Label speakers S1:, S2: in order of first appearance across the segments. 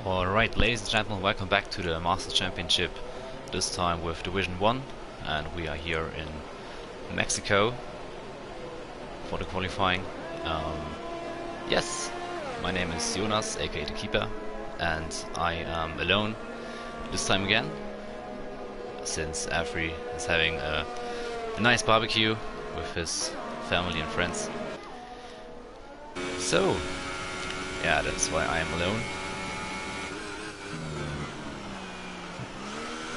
S1: Alright, ladies and gentlemen, welcome back to the Masters Championship, this time with Division 1, and we are here in Mexico for the qualifying. Yes, my name is Jonas, aka the Keeper, and I am alone this time again, since Afri is having a nice barbecue with his family and friends. So, yeah, that's why I am alone.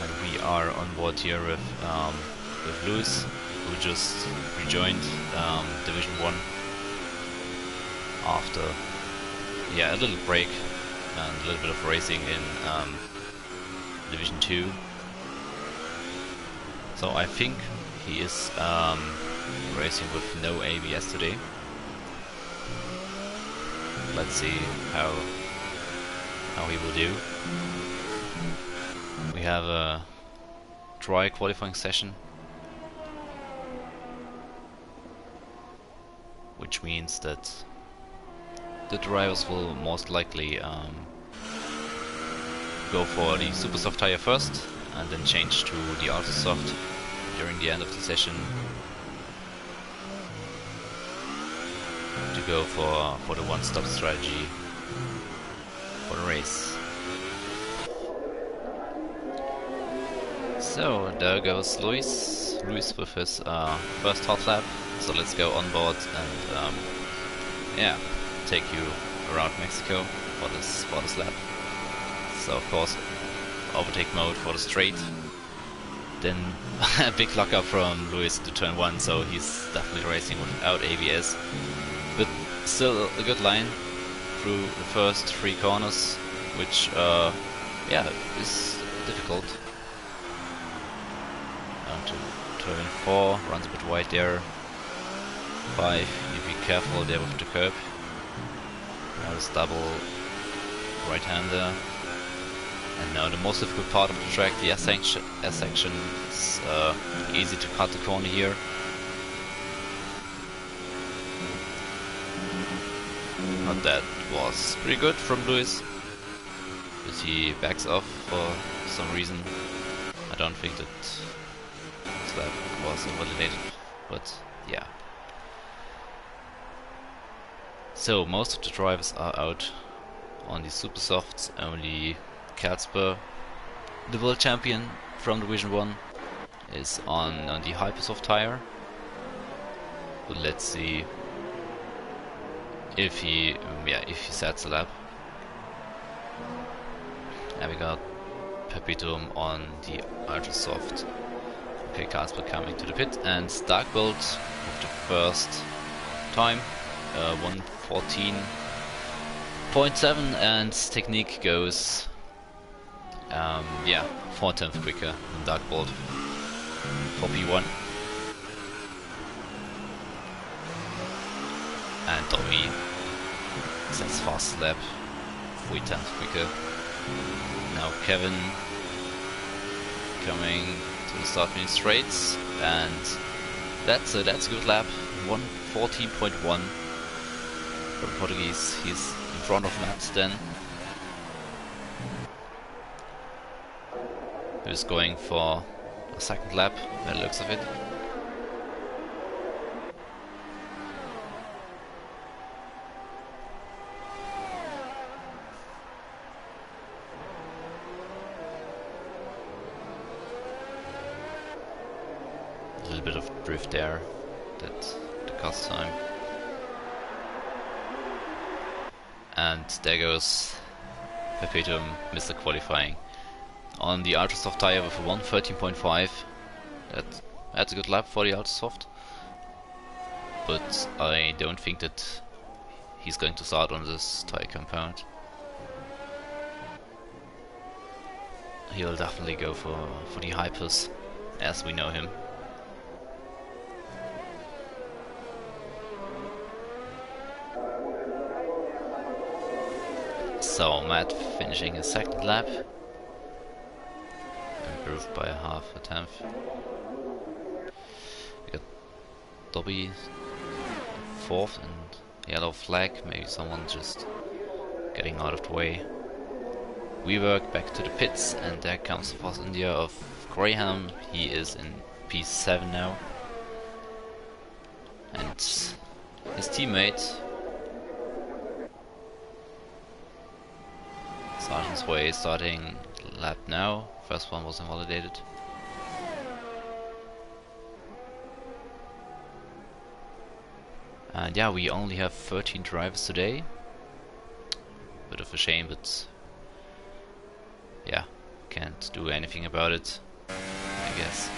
S1: And we are on board here with Luis, who just rejoined Division 1 after a little break and a little bit of racing in Division 2. So I think he is racing with no ABS today. Let's see how he will do. We have a dry qualifying session, which means that the drivers will most likely go for the super soft tire first and then change to the ultra soft during the end of the session to go for the one-stop strategy for the race. So there goes Luis with his first hot lap. So let's go on board and take you around Mexico for this lap. So of course, overtake mode for the straight. Then a big lockup from Luis to turn 1, so he's definitely racing without ABS. But still a good line through the first 3 corners, which is difficult. Down to turn 4, runs a bit wide there. 5, you be careful there with the curb. Now this double right-hander. And now the most difficult part of the track, the S section, is easy to cut the corner here. But that was pretty good from Luis, but he backs off for some reason. I don't think that lap was invalidated, but yeah. So most of the drivers are out on the super softs. Only Katzper, the world champion from Division 1, is on the hyper soft tire. But let's see if he sets a lap. And we got Perpetuum on the ultra soft. Okay, Casper coming to the pit, and Darkbolt with the first time, 1:14.7, and technique goes 4/10 quicker than Darkbolt for P1. And Dobby sets fast lap, 3/10 quicker. Now Kevin coming to the start finish straights, and that's a good lap, 1:14.1 for the Portuguese. He's in front of Matt then, who's going for a second lap by the looks of it. A little bit of drift there that cost time. And there goes Perpetuum, Mr. Qualifying. On the ultra soft tire with a 1:13.5. That's a good lap for the ultra soft. But I don't think that he's going to start on this tire compound. He'll definitely go for the hypers, as we know him. So Matt finishing his second lap, improved by 1/2 We got Dobby 4th and yellow flag, maybe someone just getting out of the way. We work back to the pits, and there comes the Force India of Graham. He is in P7 now. And his teammate, Sergeant's Way, starting lap now. First one was invalidated. And yeah, we only have 13 drivers today. Bit of a shame, but yeah, can't do anything about it, I guess.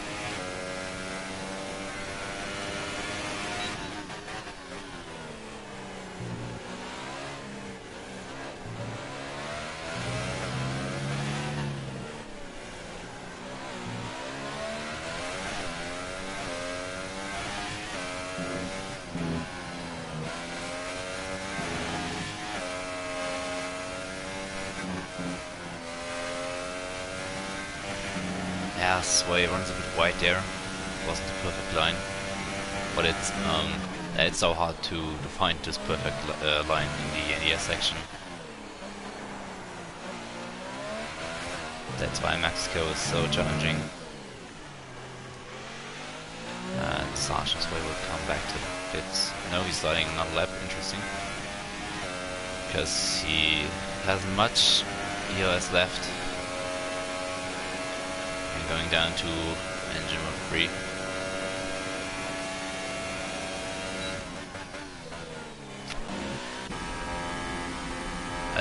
S1: Yeah, Sway runs a bit wide there. Wasn't a perfect line, but it's so hard to find this perfect line in the NDS section. That's why Mexico is so challenging. And Sergeant's Way will come back to the pits. No, he's starting another lap. Interesting, because he hasn't much EOS left. Going down to engine mode 3.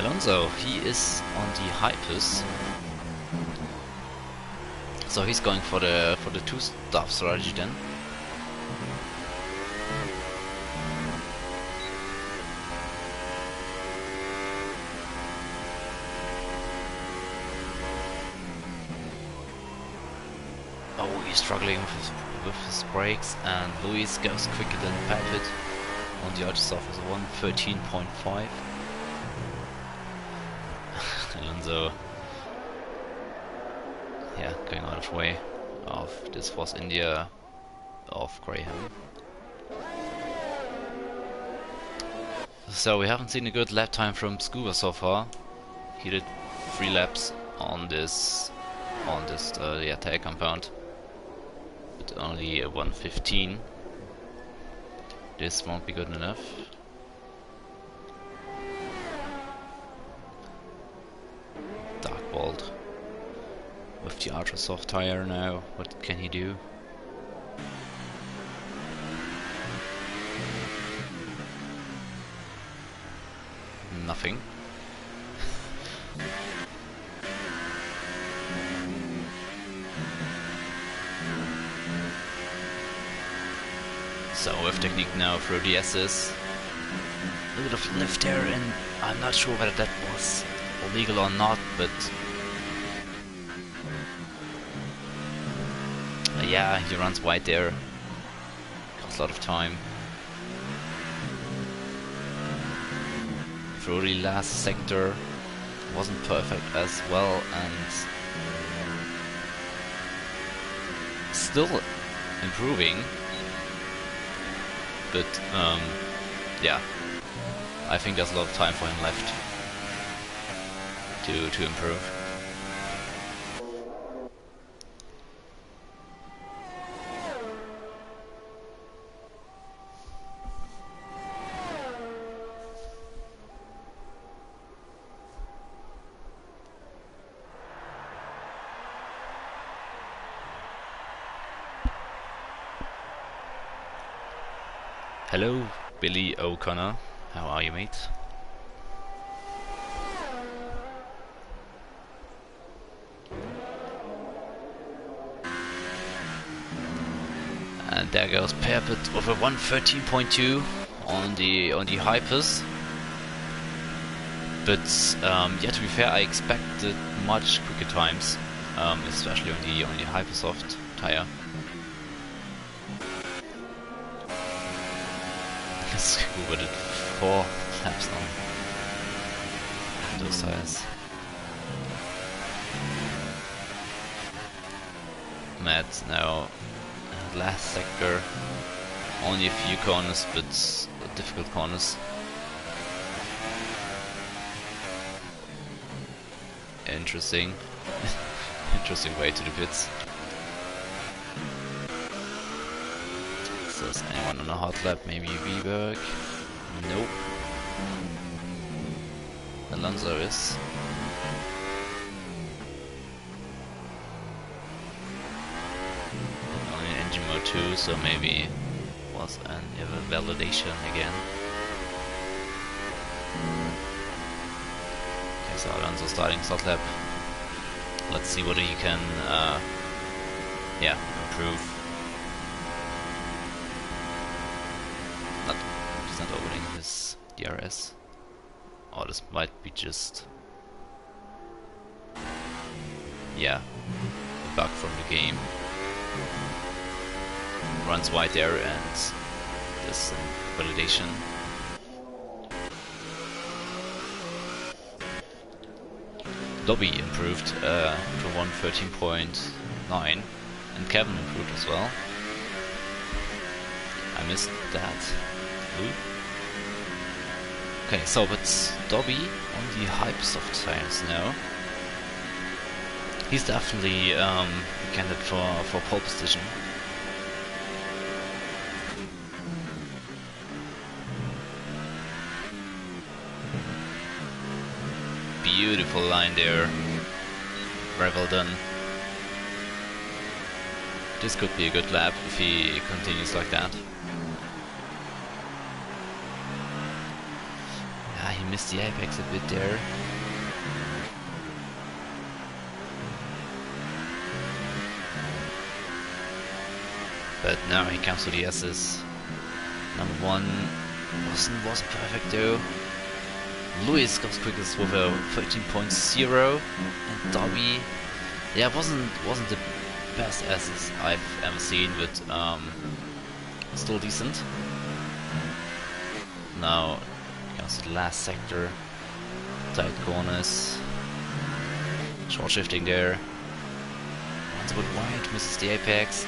S1: Alonso, he is on the Hypers, so he's going for the two-staff strategy then. He's struggling with his brakes, and Luis goes quicker than Patrick on the outer surface, 1:13.5. Alonso, yeah, going out of the way of this Force India of Graham. So we haven't seen a good lap time from Scuba so far. He did 3 laps on this tail compound. Only a 1:15. This won't be good enough. Dark Bolt with the ultra soft tire now. What can he do? Nothing. So with technique now through the S's. A little bit of lift there, and I'm not sure whether that was illegal or not, but yeah, he runs wide there. Costs a lot of time. Through the last sector wasn't perfect as well, and still improving. But yeah, I think there's a lot of time for him left to improve. Hello, Billy O'Connor. How are you, mate? And there goes Perpet with a 1:13.2 on the Hypers. But yeah, to be fair, I expected much quicker times, especially on the Hypersoft tire. Scuba did 4 laps on those tires. Matt now last sector, only a few corners, but difficult corners. Interesting. Interesting way to the pits. So is anyone on a hot lap? Maybe Weberg? Nope. Alonso is. Only in engine mode 2, so maybe was an validation again. Okay, so Alonso starting hot lap. Let's see whether he can, yeah, improve. He's not opening his DRS. Or this might be just, yeah, a bug from the game. Runs wide there and this validation. Dobby improved to 113.9 and Kevin improved as well. I missed that. Ooh. Okay, so but Dobby on the Hypersoft tires now. He's definitely a candidate for pole position. Beautiful line there. Very well done. This could be a good lap if he continues like that. Yeah, he missed the apex a bit there. But now he comes to the S's. Number 1 wasn't perfect though. Lewis goes quickest with a 13.0 and Dobby, yeah, wasn't the best S's I've ever seen, but still decent. Now comes the last sector, tight corners, short shifting there. Runs a bit wide, misses the apex.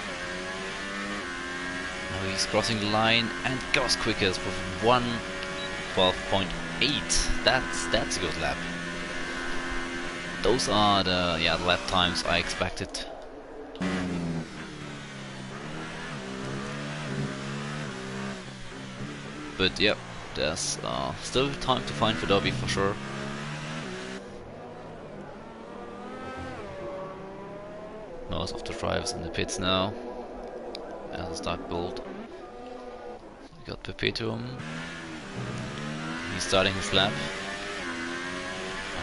S1: Now he's crossing the line and goes quickest with 1:12.8. That's a good lap. Those are the lap times I expected. But yeah, there's still time to find for Dobby for sure. Most of the drivers in the pits now. As a start build. We got Perpetuum. He's starting his lap.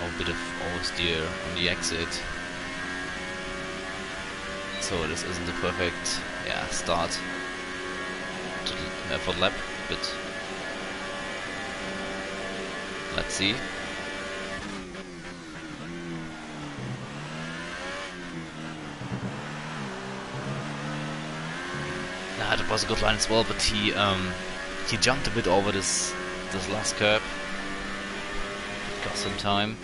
S1: A bit of oversteer on the exit. So this isn't the perfect start to for the lap, but let's see. That was a good line as well, but he jumped a bit over this last curb. Got some time.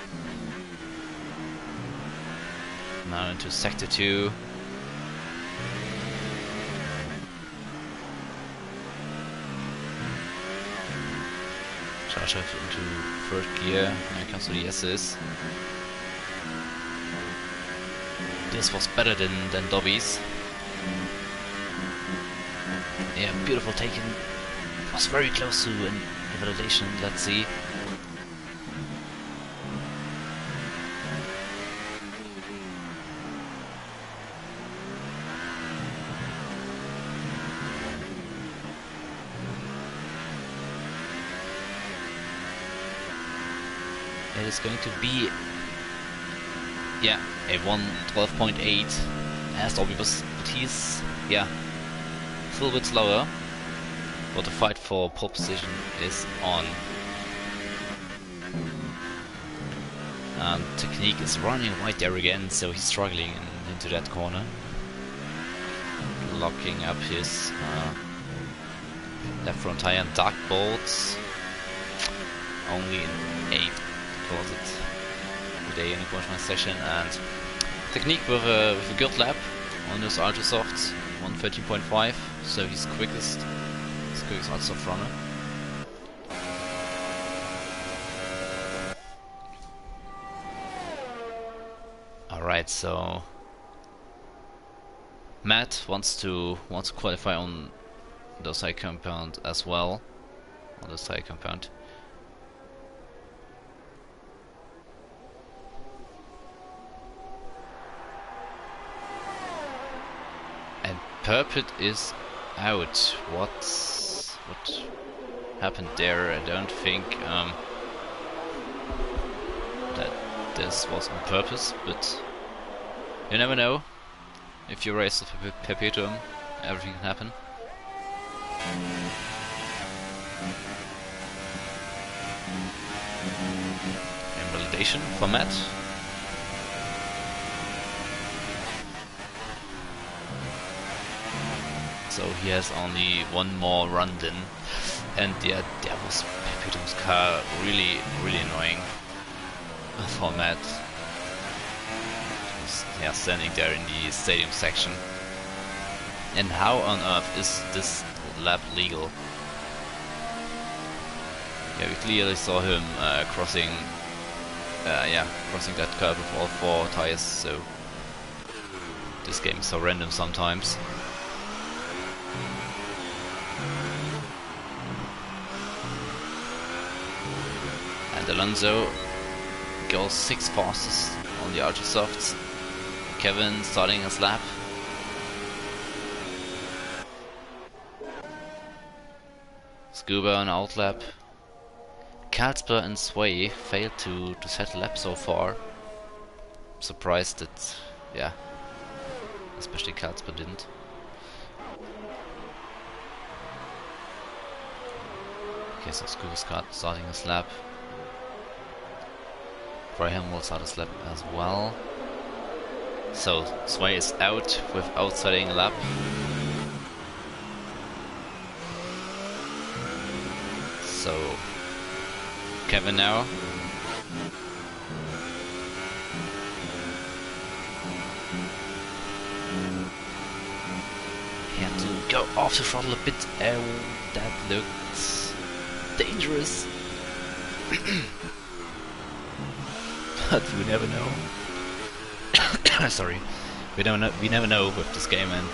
S1: Now into sector 2. Charge into third gear. Now he comes to the S's. This was better than Dobby's. Yeah, beautiful taken. Was very close to an validation. Let's see. It is going to be a 1:12.8 as Dobby was, but he's a little bit slower. But the fight for pole position is on. Technique is running right there again, so he's struggling into that corner. Locking up his left front tire and dark bolts. Only in 8th closet today in the qualifying session, and Technique with a good lap on this ultra soft 113.5, so he's quickest. Ultra soft runner. Right, so Matt wants to qualify on the side compound as well. On the side compound. And Purpit is out. What happened there? I don't think that this was on purpose, but you never know. If you race the Perpetuum, everything can happen. Invalidation for Matt. So he has only one more run then. And yeah, that was Perpetuum's car really annoying for Matt. Yeah, standing there in the stadium section. And how on earth is this lap legal? Yeah, we clearly saw him crossing that curve with all 4 tires, so this game is so random sometimes. And Alonso goes 6 fastest on the ultra softs. Kevin starting his lap. Scuba on outlap. Karlsberg and Sway failed to set a lap so far. Surprised that, yeah, especially Karlsberg didn't. Okay, so Scuba's starting his lap. Graham will start his lap as well. So Sway is out without starting a lap. So Kevin now. He had to go off the throttle a bit. Oh, that looked dangerous. But we never know. Sorry, we never know with this game and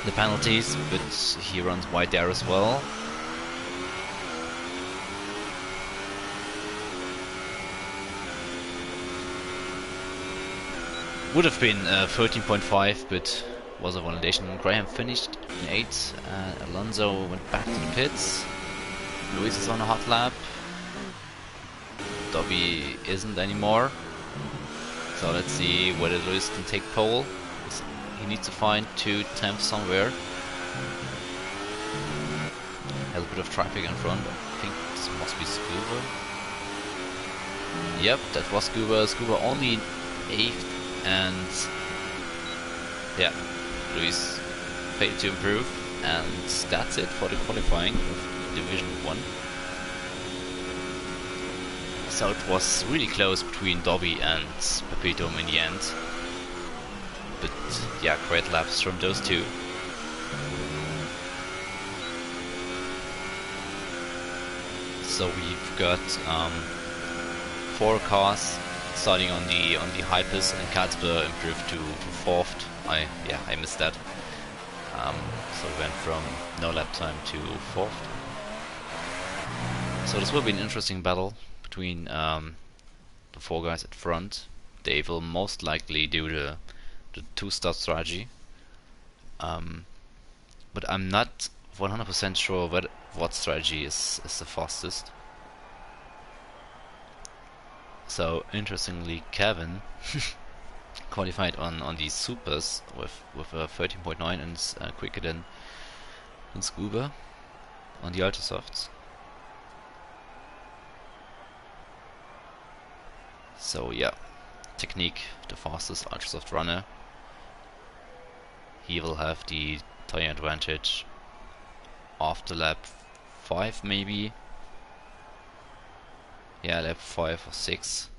S1: the penalties. But he runs wide there as well. Would have been 13.5, but was a validation. Graham finished in 8th. Alonso went back to the pits. Luis is on a hot lap. Dobby isn't anymore. So let's see whether Luis can take pole. He needs to find 2 tenths somewhere. Has a bit of traffic in front. I think this must be Scuba. Yep, that was Scuba. Scuba only 8th. And yeah, Luis failed to improve, and that's it for the qualifying of Division 1. So it was really close between Dobby and Perpetuum in the end. But yeah, great laps from those two. So we've got 4 cars starting on the hypers, and Karlsberg improved to 4th. I missed that. So we went from no lap time to 4th. So this will be an interesting battle between the 4 guys at front. They will most likely do the 2-start strategy. But I'm not 100% sure what strategy is the fastest. So interestingly, Kevin qualified on these supers with a 13.9 and is quicker than Scuba on the ultra softs. So yeah, Technique, the fastest ultra soft runner. He will have the tire advantage after lap 5 maybe. Yeah, lap 5 or 6.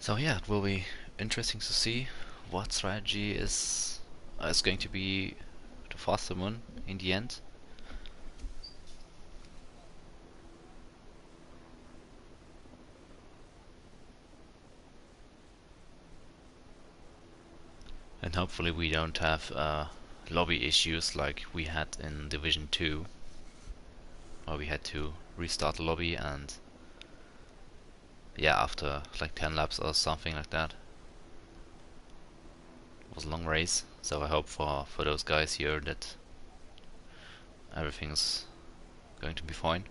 S1: So yeah, it will be interesting to see what strategy is going to be the faster one in the end. And hopefully we don't have lobby issues like we had in Division 2, where we had to restart the lobby and yeah, after like 10 laps or something like that. It was a long race, so I hope for those guys here that everything's going to be fine.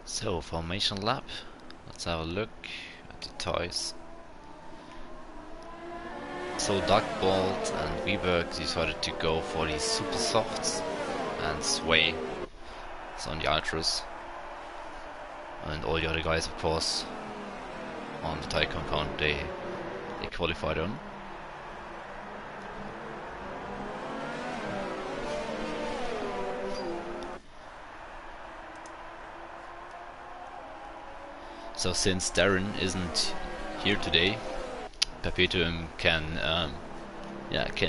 S1: So, formation lap. Let's have a look at the toys. So Darkbolt and Weberg decided to go for the super softs, and Sway is on the ultras, and all the other guys, of course, on the tie compound they qualified on. So since Darren isn't here today, Perpetuum can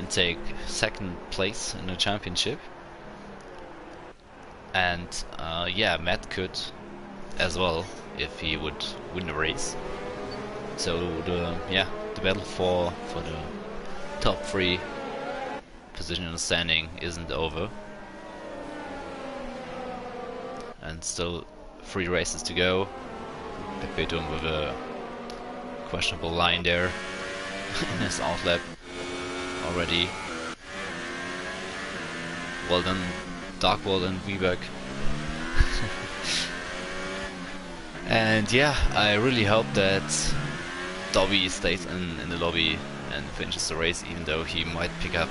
S1: take second place in the championship, and Matt could as well if he would win the race. So the battle for the top 3 position in the standing isn't over, and still 3 races to go. Perpetuum with a questionable line there in his outlap already. Well done, Darkbolt and Weberg. And yeah, I really hope that Dobby stays in the lobby and finishes the race, even though he might pick up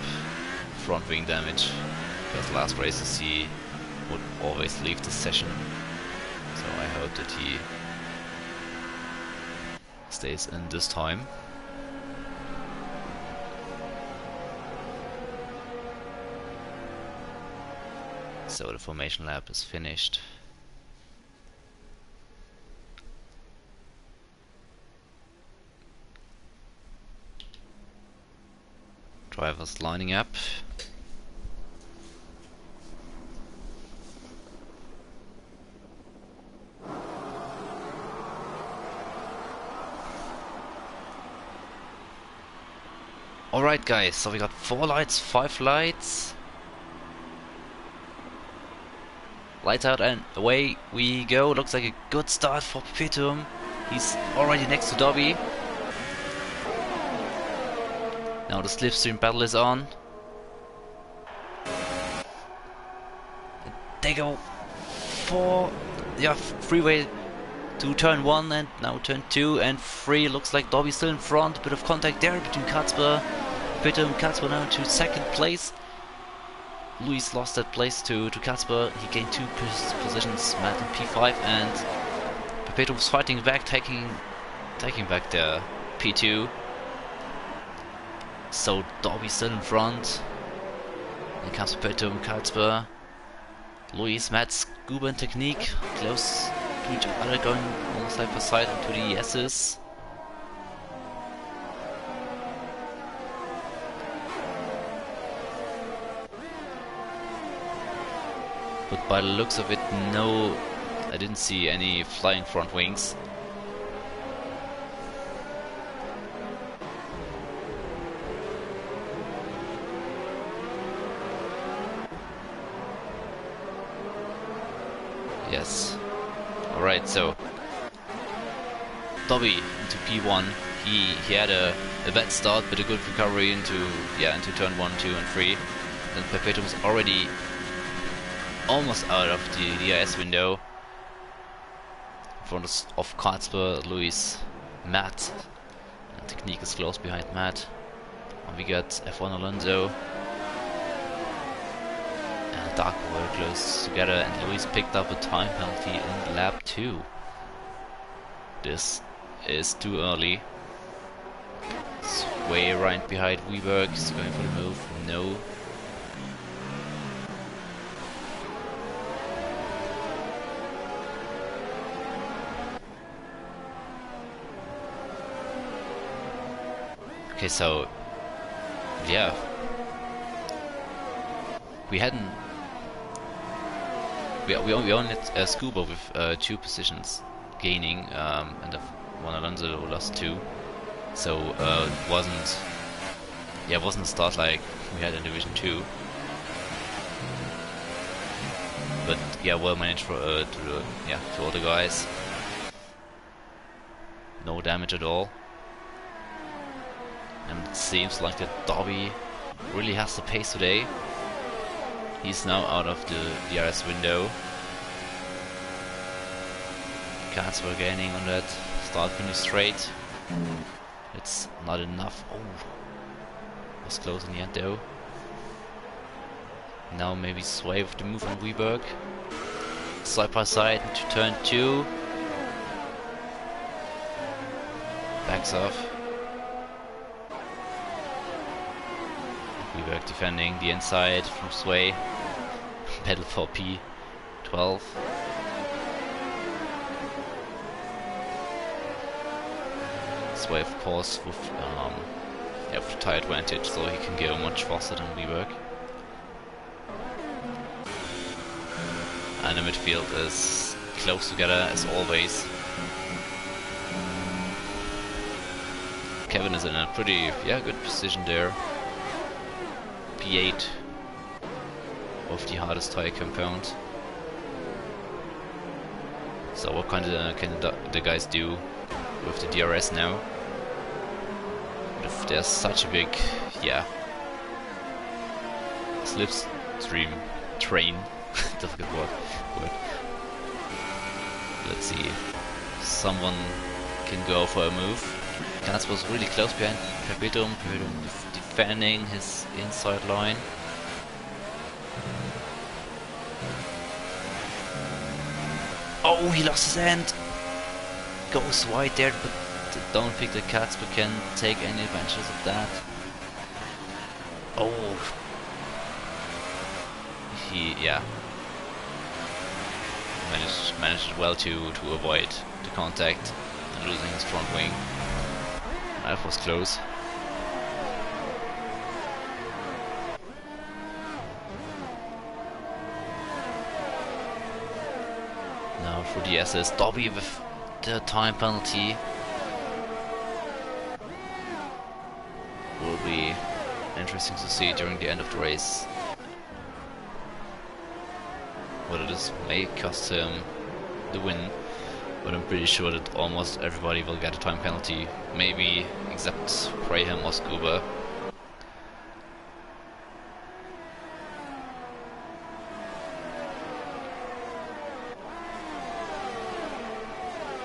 S1: front wing damage, because last races he would always leave the session. So I hope that he stays in this time. So the formation lap is finished. Drivers lining up. Alright guys, so we got 4 lights, 5 lights. Lights out and away we go. Looks like a good start for Perpetuum. He's already next to Dobby. Now the slipstream battle is on. They go for freeway to turn 1 and now turn 2 and 3. Looks like Dobby still in front. Bit of contact there between Katzber. Perpetuum and Katzber now to second place. Luis lost that place to Katzber. He gained 2 positions, Matt in P5, and Perpetuum was fighting back, taking back the P2. So Dobby still in front. Then comes Perpetuum, Katzber, Luis, Matt, Scuba and Technique close to each other, going almost side by side into the S's. But by the looks of it, no, I didn't see any flying front wings. Yes. Alright, so Dobby into P1. He had a bad start, but a good recovery into turn 1, 2 and 3. Then Perpetuum was already almost out of the DRS window. In front of Katzber, Luis, Matt. And Technique is close behind Matt. And we got F1 Alonso and Dark very close together, and Luis picked up a time penalty in lap 2. This is too early. It's way right behind Weberg. He's going for the move. No. Okay, so yeah, we hadn't. We only had Scuba with 2 positions gaining, and one Alonso lost 2. So it wasn't a start like we had in Division 2. But yeah, well managed for to all the guys. No damage at all. And it seems like that Dobby really has the pace today. He's now out of the DRS window. Cats were gaining on that start finish straight. It's not enough. Oh, was close in the end though. Now maybe Sway with the move on Weberg. Side by side into turn 2. Backs off. Weberg defending the inside from Sway. Pedal for P12. Sway of course with tire advantage, so he can go much faster than Weberg. And the midfield is close together as always. Kevin is in a pretty good position there. P8 of the hardest tire compound. So what can the guys do with the DRS now? If there's such a big slipstream train, difficult word. Let's see. Someone can go for a move. Kans was really close behind Perpetuum. Defending his inside line. Oh, he lost his end. Goes wide there, but don't think the Catsper can take any advantage of that. Oh, he managed well to avoid the contact and losing his front wing. That was close. Now for the SS, Dobby with the time penalty. Will be interesting to see during the end of the race whether this may cost him the win, but I'm pretty sure that almost everybody will get a time penalty, maybe except Graham or Scuba.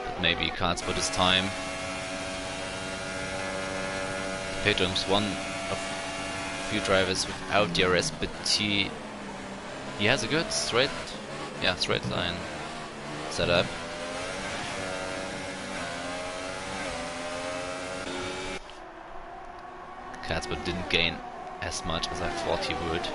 S1: But maybe he can't spot his time. Petrum's one of few drivers without DRS, but he has a good straight line set up. Catsper didn't gain as much as I thought he would.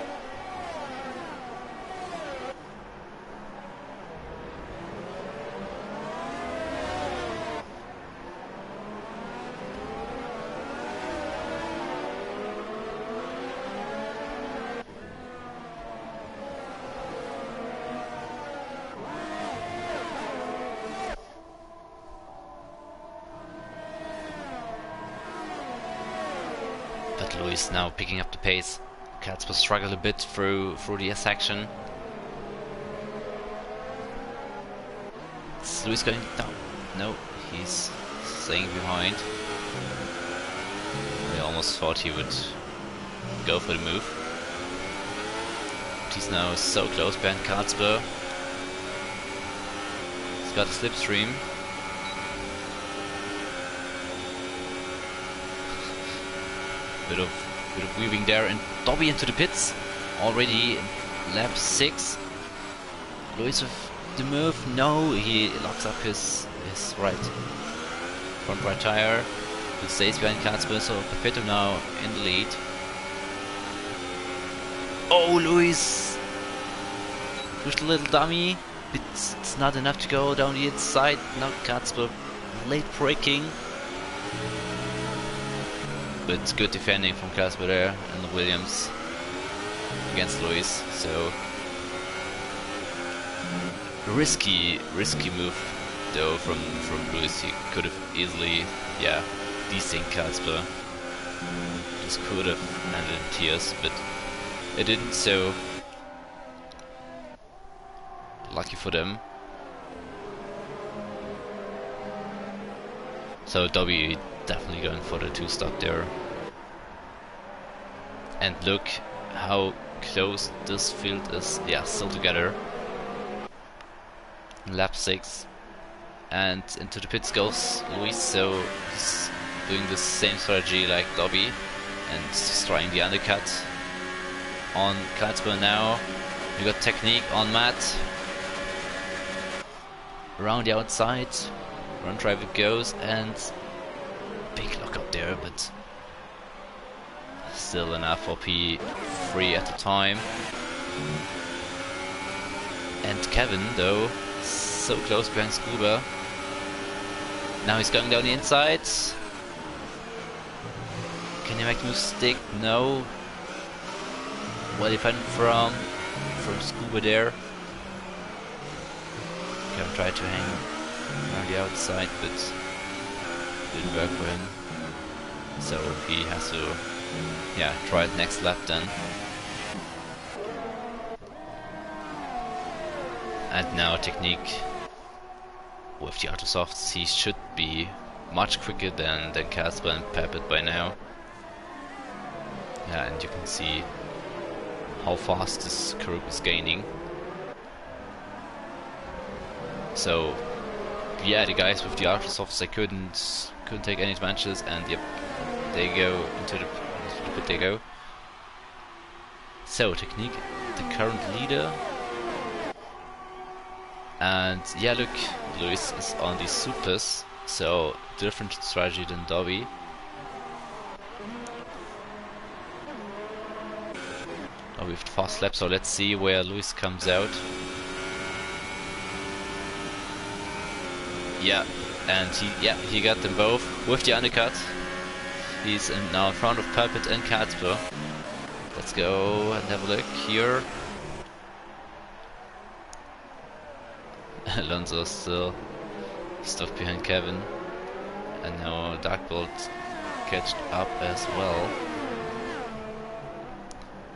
S1: But Luis now picking up the pace. Catsper struggled a bit through the section. Is Luis going down? No, he's staying behind. I almost thought he would go for the move. But he's now so close behind Catsper. He's got a slipstream. Bit of weaving there, and Dobby into the pits already lap 6. Luis with the move. No, he locks up his front right tire. He stays behind Catsper, so Perpetuum now in the lead. Oh, Luis pushed a little dummy, but it's not enough to go down the inside. Now Catsper late braking. but good defending from Casper there and Williams against Luis. So risky move though from Luis. He could have easily, yeah, desynced Casper. Just could have ended in tears, but it didn't. So lucky for them. So Dobby definitely going for the 2-stop there. And look how close this field is. Yeah, still together. Lap 6. And into the pits goes Luis, so he's doing the same strategy like Dobby. And he's trying the undercut on Katzber now. We got technique on Matt. Around the outside. Run drive it goes, and big lockup there, but still enough for P3 at the time. And Kevin, though, so close behind Scuba. Now he's going down the inside. Can he make the move stick? No. Well defended from Scuba there. Kevin tried to hang around the outside, but didn't work for him. So he has to, yeah, try it next lap then. And now technique with the auto softs. He should be much quicker than Casper and Peppet by now. Yeah, and you can see how fast this curve is gaining. So yeah, the guys with the ultra softs, they couldn't take any advantages, and yep, they go into the pit. They go. So technique, the current leader, and yeah, look, Luis is on the supers, so different strategy than Dobby. Now with fast lap, so let's see where Luis comes out. Yeah, and he got them both with the undercut. He's now in front of Puppet and Katzper. Let's go and have a look here. Alonso still stuck behind Kevin, and now Darkbolt catched up as well.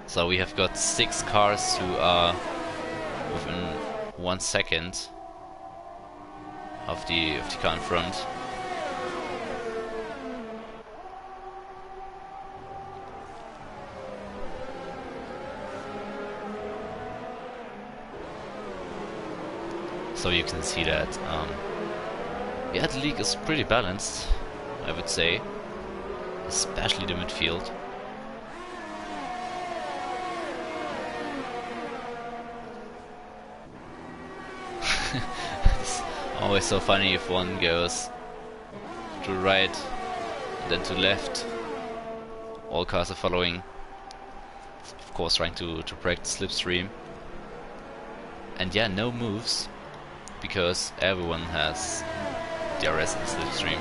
S1: So we have got 6 cars who are within 1 second of the car in front. So you can see that yeah, the league is pretty balanced, I would say, especially the midfield. It's always so funny if one goes to right, then to left. All cars are following, of course, trying to break the slipstream. And yeah, no moves, because everyone has DRS in the slipstream.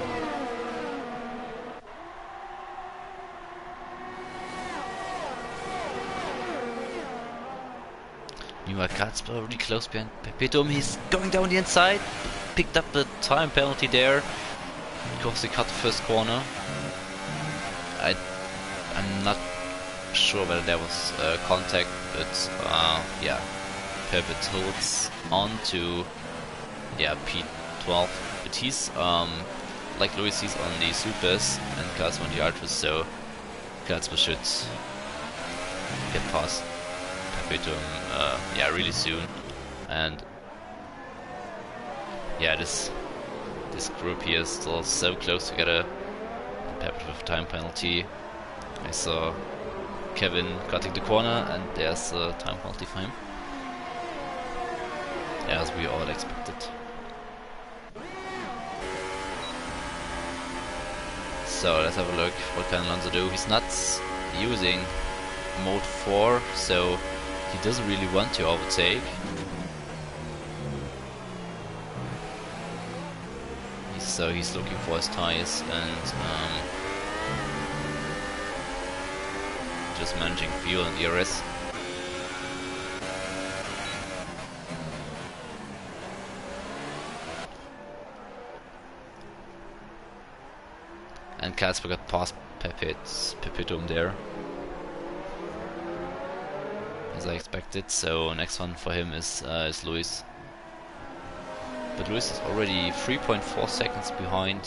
S1: Meanwhile, Katzper already close behind Pepitum. He's going down the inside. Picked up the time penalty there because he cut the first corner. I'm not sure whether there was contact, but yeah, Pepit holds on to P12. But he's like Luis, he's on the supers and Katzper on the ultras, so Katzper should get past Pepitum really soon. And yeah, this group here is still so close together. Pepit with a time penalty. I saw Kevin cutting the corner, and there's a time penalty for him, as we all expected. So let's have a look. What can Alonso do? He's not using mode 4, so he doesn't really want to overtake. So he's looking for his tires, and just managing fuel and ERS. And Casper got past Pepitum there, as I expected. So next one for him is Luis. But Luis is already 3.4 seconds behind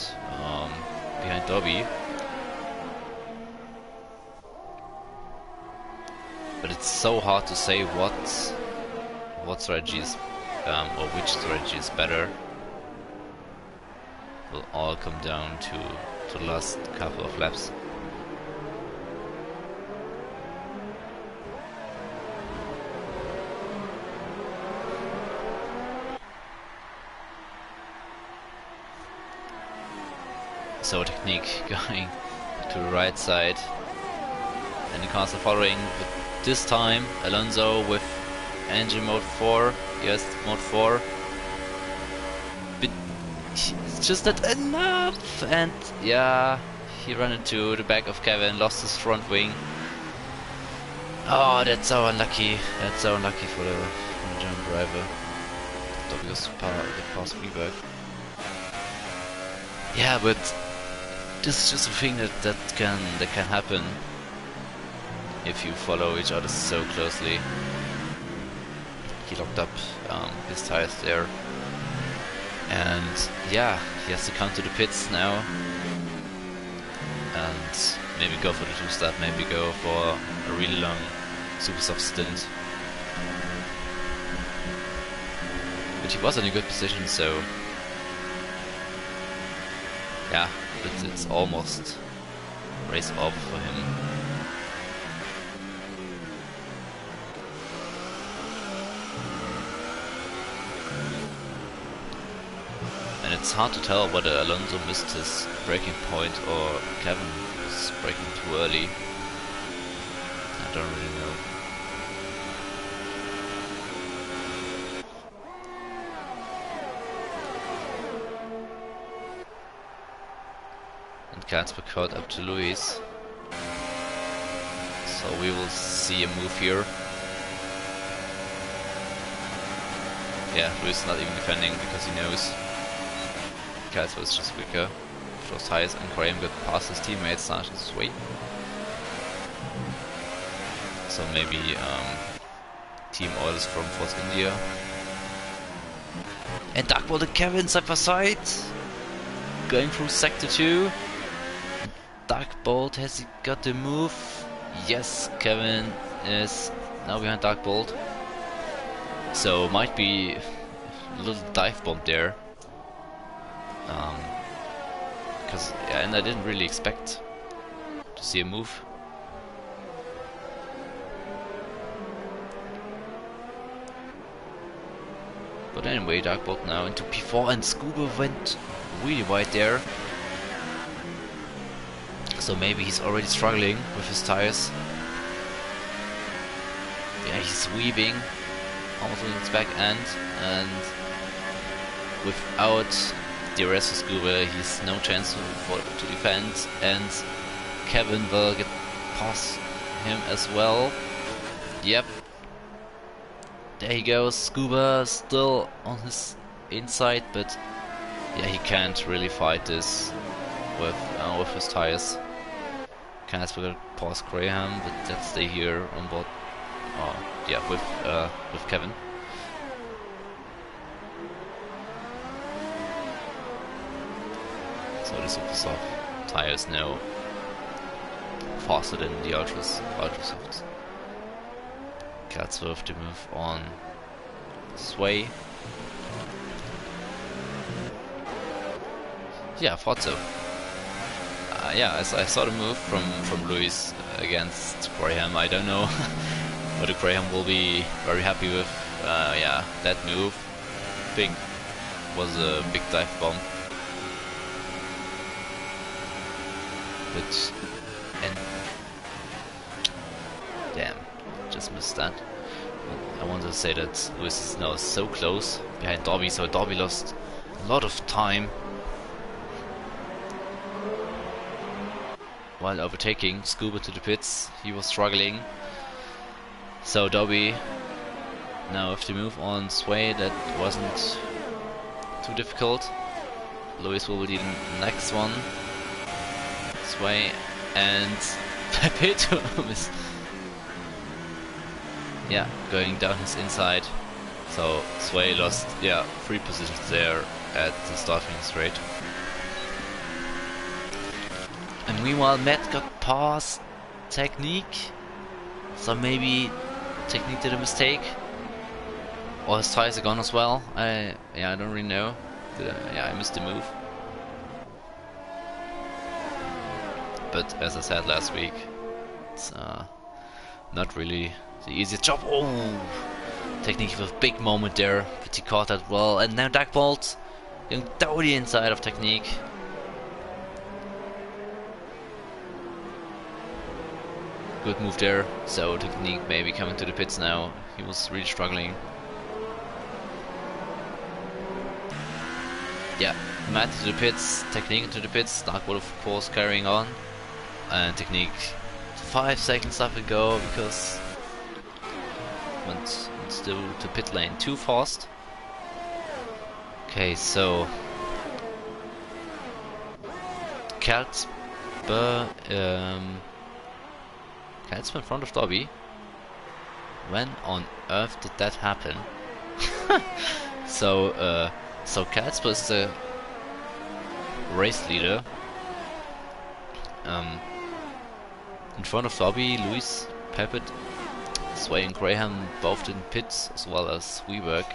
S1: Dobby. But it's so hard to say what strategy is or which strategy is better. Will all come down to the last couple of laps. So technique going to the right side, and the cars are following. But this time Alonso with engine mode 4, yes, mode 4. But it's just not enough, and yeah, he ran into the back of Kevin, lost his front wing. Oh, that's so unlucky. That's so unlucky for the German driver. Dobby goes to pass Freeberg. Yeah, but this is just a thing that can happen if you follow each other so closely. He locked up his tires there, and yeah, he has to come to the pits now and maybe go for the 2-stop, maybe go for a really long super soft stint. But he was in a good position, so yeah, it's almost race off for him. And it's hard to tell whether Alonso missed his braking point or Kevin was braking too early. I don't really know. And Katzberg caught up to Luis. So we will see a move here. Yeah, Luis is not even defending because he knows Katzberg is just quicker. Those tires, and Graham got past his teammates, started his way. So maybe Team Oil is from Force India. And Darkbolt and Kevin side by side, going through sector 2. Darkbolt, has he got the move? Yes, Kevin is now behind Darkbolt. So might be a little dive bomb there. Because yeah, and I didn't really expect to see a move. But anyway, Darkbolt now into P4, and Scuba went really wide there. So maybe he's already struggling with his tires. Yeah, he's weaving almost on its back end, and without the rest of Scuba, he's no chance to defend, and Kevin will get past him as well. Yep. There he goes, Scuba still on his inside, but yeah, he can't really fight this with his tires. Casper will pass Graham, but let's stay here on board. Yeah, with Kevin. So the super soft tires now faster than the ultra softs. Cats will have to move on Sway. Yeah, I thought so. Yeah, I saw the move from Luis against Graham. I don't know whether Graham will be very happy with yeah, that move. I think was a big dive bomb. But and damn, just missed that. I wanted to say that Luis is now so close behind Dobby, so Dobby lost a lot of time. while overtaking Scuba to the pits. He was struggling. So Dobby now have to move on Sway. That wasn't too difficult. Lewis will be the next one. Sway and Pepito is going down his inside. So Sway lost 3 positions there at the starting straight. And meanwhile Matt got past Technique. So maybe Technique did a mistake. Or his tires are gone as well. I don't really know. I missed the move. But as I said last week, it's not really the easiest job. Oh! Technique with a big moment there, but he caught that well. And now Dark Bolt going down the inside of Technique. Good move there. So Technique maybe coming to the pits now. He was really struggling. Yeah, Matt to the pits, Technique into the pits, Dark Bolt of course carrying on. And Technique 5 seconds left to go because went still to pit lane too fast. Okay, so Kalsper in front of Dobby. When on earth did that happen? So Kalsper is the race leader. In front of Dobby, Lewis, Peppet, Sway and Graham both in pits, as well as Weberg.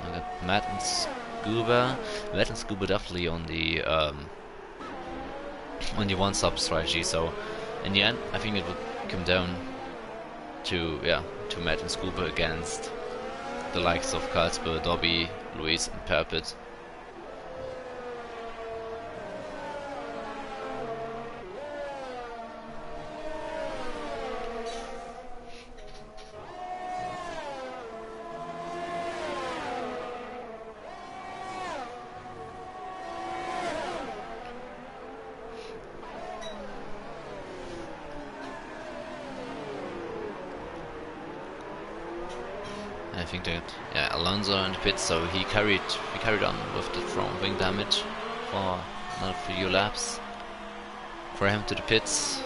S1: I got Matt and Scuba. Matt and Scuba definitely on the one-stop strategy. So in the end, I think it would come down to Matt and Scuba against the likes of Kalsper, Dobby, Luis, and Peppet. I think that Alonso in the pit, so he carried on with the front wing damage for another few laps. Graham to the pits.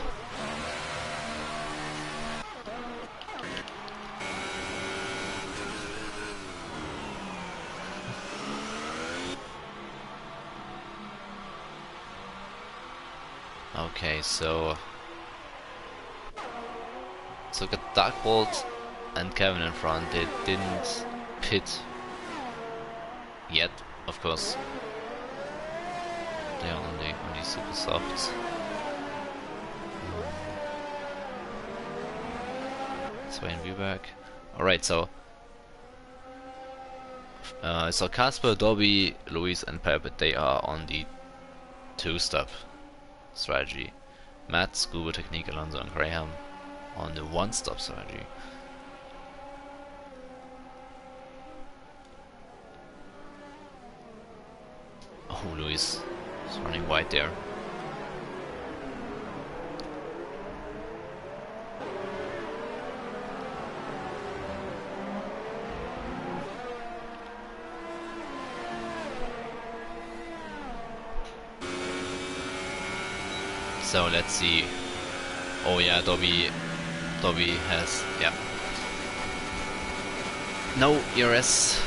S1: Okay, so got Dark Bolt and Kevin in front. They didn't pit yet, of course. They are on the super softs. Sway and Weberg. Alright, so Casper, Dobby, Luis and Peppet, they are on the 2-stop strategy. Matt, Scuba, Technique, Alonso and Graham on the 1-stop strategy. Oh, Luis is running wide there. So let's see. Oh yeah, Dobby has no ERS,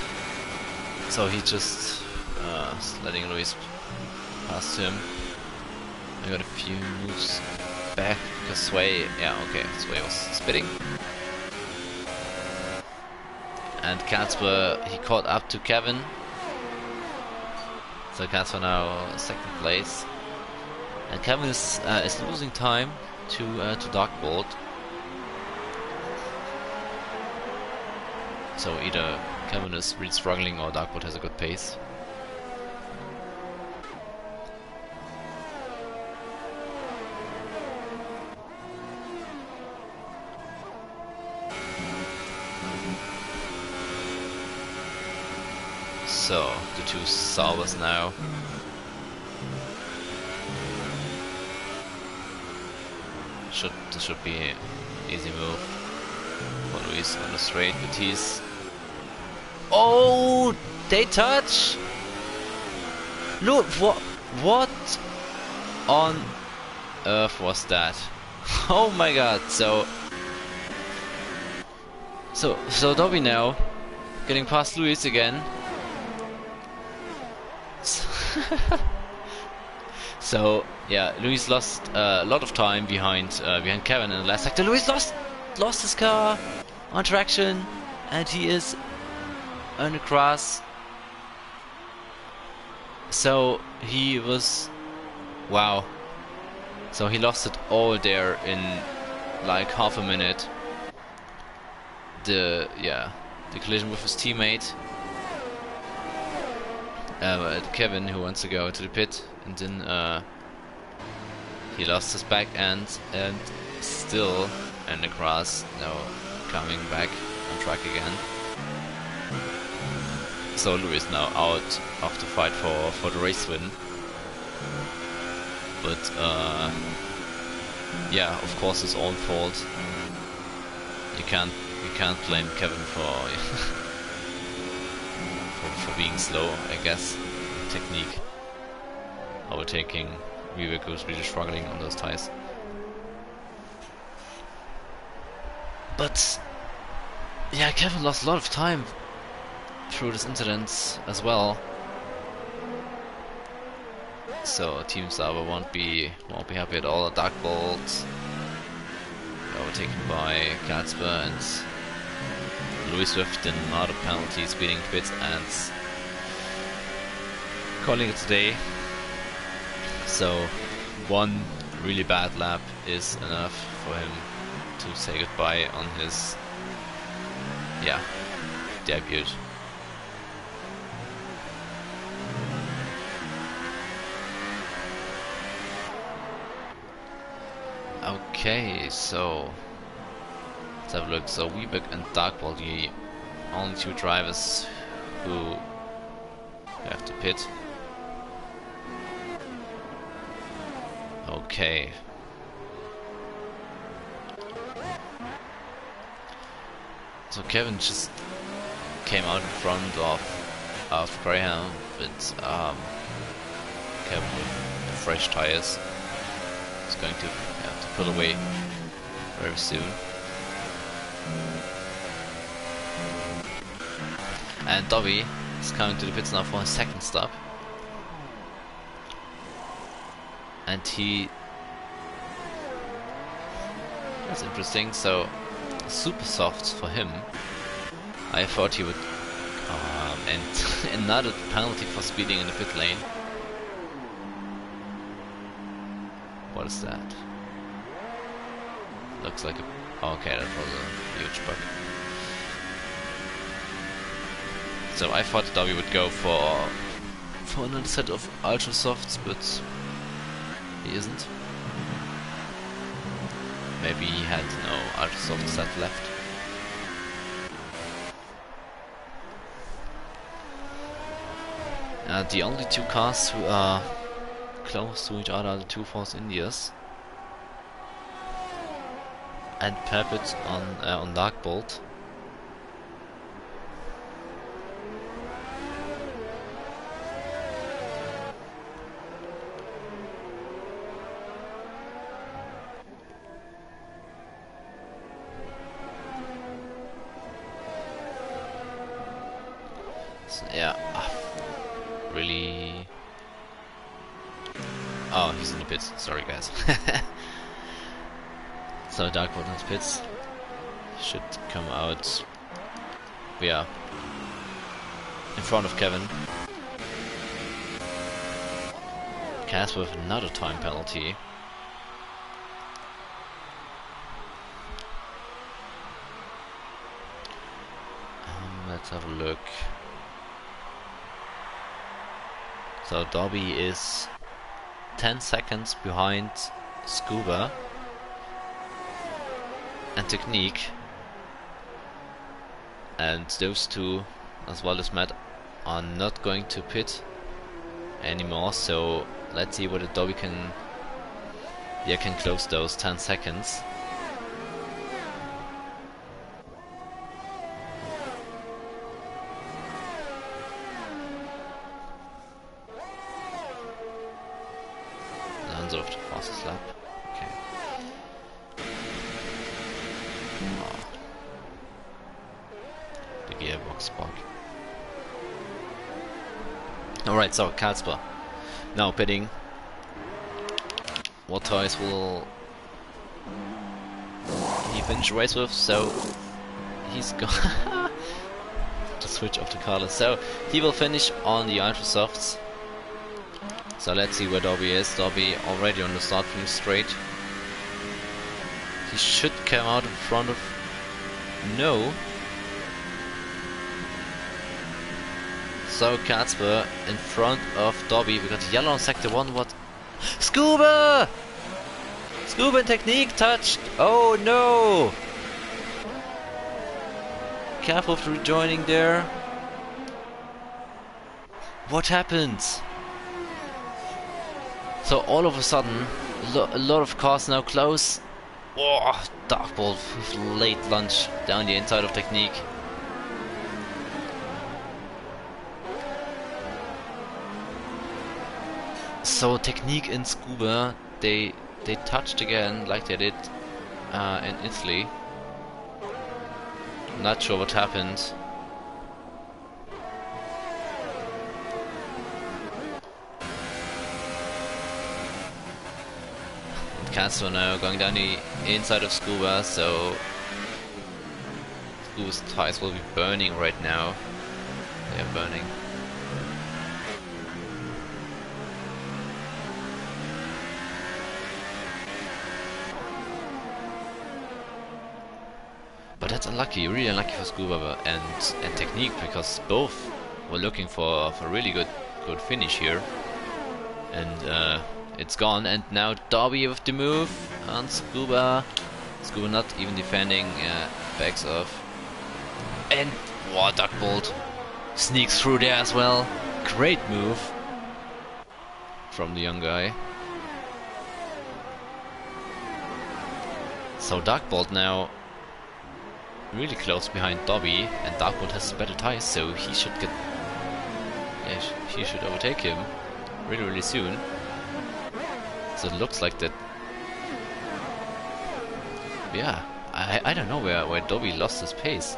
S1: so he just letting Luis pass him. I got a few moves back because Sway, Sway was spitting. And Casper, he caught up to Kevin. So Casper now second place. And Kevin is losing time to Dark Bolt. So either Kevin is really struggling or Dark Bolt has a good pace. So, the two Saubers now. this should be an easy move for Luis on the straight, but he's... Oh, they touch. Look, what on earth was that? Oh my god! So Dobby now getting past Luis again. So yeah, Luis lost a lot of time behind Kevin in the last sector. Luis lost his car on traction, and he is on the grass. So he was, wow. So he lost it all there in like half a minute. The collision with his teammate Kevin, who wants to go to the pit, and then he lost his back end and still in the grass. Now coming back on track again. So Luis now out of the fight for the race win. But yeah, of course his own fault. You can't blame Kevin for for being slow, I guess. Technique. Overtaking. Vivek was really struggling on those tires. But yeah, Kevin lost a lot of time through this incident as well. So Team Sauber won't be happy at all. Dark Bolt overtaken by Katzber, and Luis with another penalty, speeding pits and calling it a day. So one really bad lap is enough for him to say goodbye on his debut. Okay, so let's have a look. So Weebeck and Darkball, the only two drivers who have to pit. Okay. So Kevin just came out in front of Graham with Kevin with fresh tires. He's going to have to pull away very soon. And Dobby is coming to the pits now for his second stop. And that's interesting. So super soft for him. I thought he would and another penalty for speeding in the pit lane. What is that? Looks like a... okay, that was a huge bug. So I thought Dobby would go for another set of ultra softs, but he isn't. Maybe he had no ultra soft set left. The only two cars who are close to each other are the two Force Indias and Puppet on Dark Bolt. So, yeah, really. Oh, he's in the pits. Sorry, guys. So Darkwood in the pits should come out. We are in front of Kevin. Casper with another time penalty. Let's have a look. So Dobby is 10 seconds behind Scuba and Technique, and those two, as well as Matt, are not going to pit anymore. So let's see whether Dobby can you can close those 10 seconds. Alonso with the fastest lap. Okay. Oh. The gearbox bug. Alright, so Kasper now pitting. What tires will he finish the race with? So he's gone to switch off the colors. So he will finish on the Ultra Softs. So let's see where Dobby is. Dobby already on the starting straight. He should come out in front of... No. So Kasper in front of Dobby. We got yellow on sector 1. What? Scuba! Scuba technique touched! Oh no! Careful of rejoining there. What happened? So all of a sudden, a lot of cars now close. Oh, Dark Bolt with late lunge down the inside of technique. So technique and Scuba, they touched again like they did in Italy. Not sure what happened. Kasper now going down the inside of Scuba, so Scuba's tires will be burning right now. They are burning. But that's unlucky, really unlucky for Scuba and Technique, because both were looking for a really good finish here. And it's gone, and now Dobby with the move on Scuba. Scuba not even defending, backs off. And wow, Duck Bolt sneaks through there as well. Great move from the young guy. So Dark Bolt now really close behind Dobby, and Dark Bolt has better tires, so he should get... Yeah, he should overtake him really soon. So it looks like that... Yeah, I don't know where Dobby lost his pace.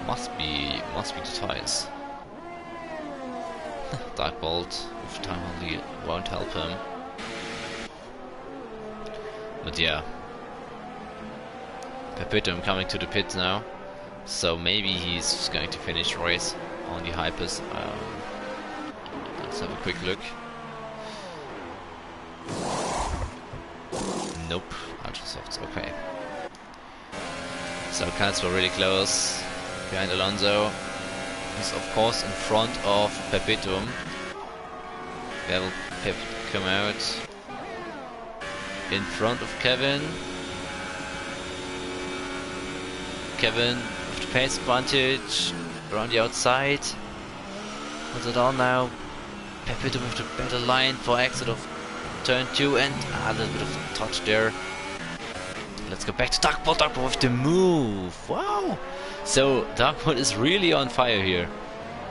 S1: Must be the tires. Dark Bolt with time only won't help him. But yeah, Perpetuum coming to the pits now, so maybe he's going to finish the race on the hypers. Let's have a quick look. Nope, Ultrasofts, okay. So Kasper really close behind Alonso. He's of course in front of Perpetuum. Where will Pep come out? In front of Kevin. Kevin with the pace advantage around the outside. What's it on now? Perpetuum with the better line for exit of turn 2, and a little bit of touch there. Let's go back to Dark Bolt. Dark Bolt with the move. Wow! So Dark Bolt is really on fire here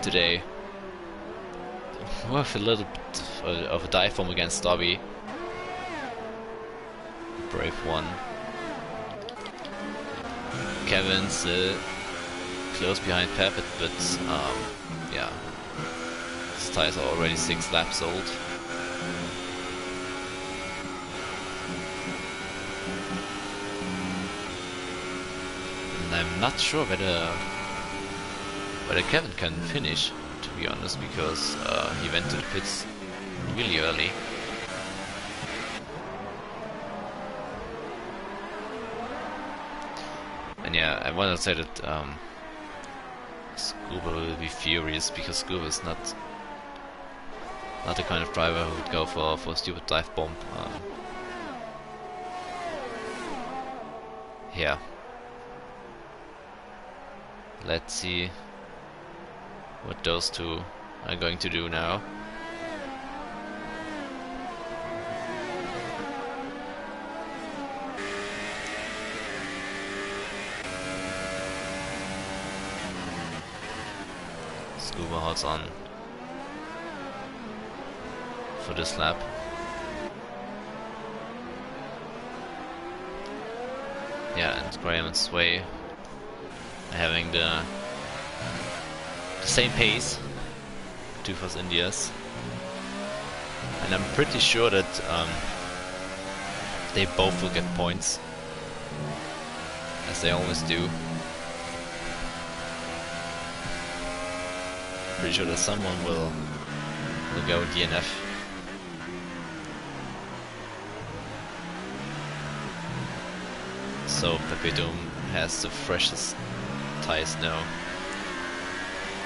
S1: today. With a little bit of a dive bomb against Dobby. Brave one. Kevin's close behind Pep, but yeah, his tires are already 6 laps old. And I'm not sure whether Kevin can finish, to be honest, because he went to the pits really early. And yeah, I want to say that Scuba will be furious, because Scuba is not the kind of driver who would go for a stupid dive bomb. Yeah. Let's see what those two are going to do now. holds on for this lap. Yeah, and Graham and Sway having the same pace, two Force Indias, and I'm pretty sure that they both will get points, as they always do. Pretty sure that someone will go DNF. So Pepedum has the freshest tires now.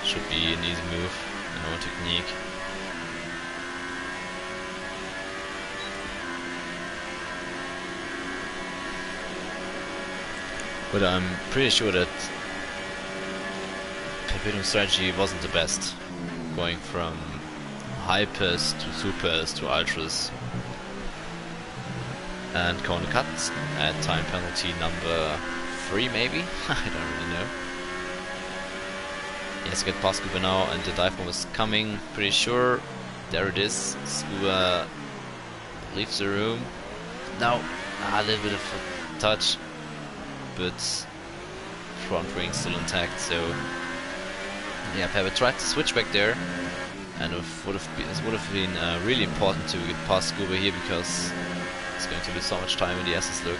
S1: Should be an easy move, no technique. But I'm pretty sure that Pepedum's strategy wasn't the best, going from hypers to supers to ultras. And corner cuts at time penalty number 3 maybe? I don't really know. He has to get past Scuba now, and the dive bomb is coming, pretty sure. There it is. Scuba leaves the room. Now, a little bit of a touch, but front wing still intact, so yeah, Pepper tried to switch back there, and it would have been really important to get past Scuba here, because it's going to lose so much time in the SS look.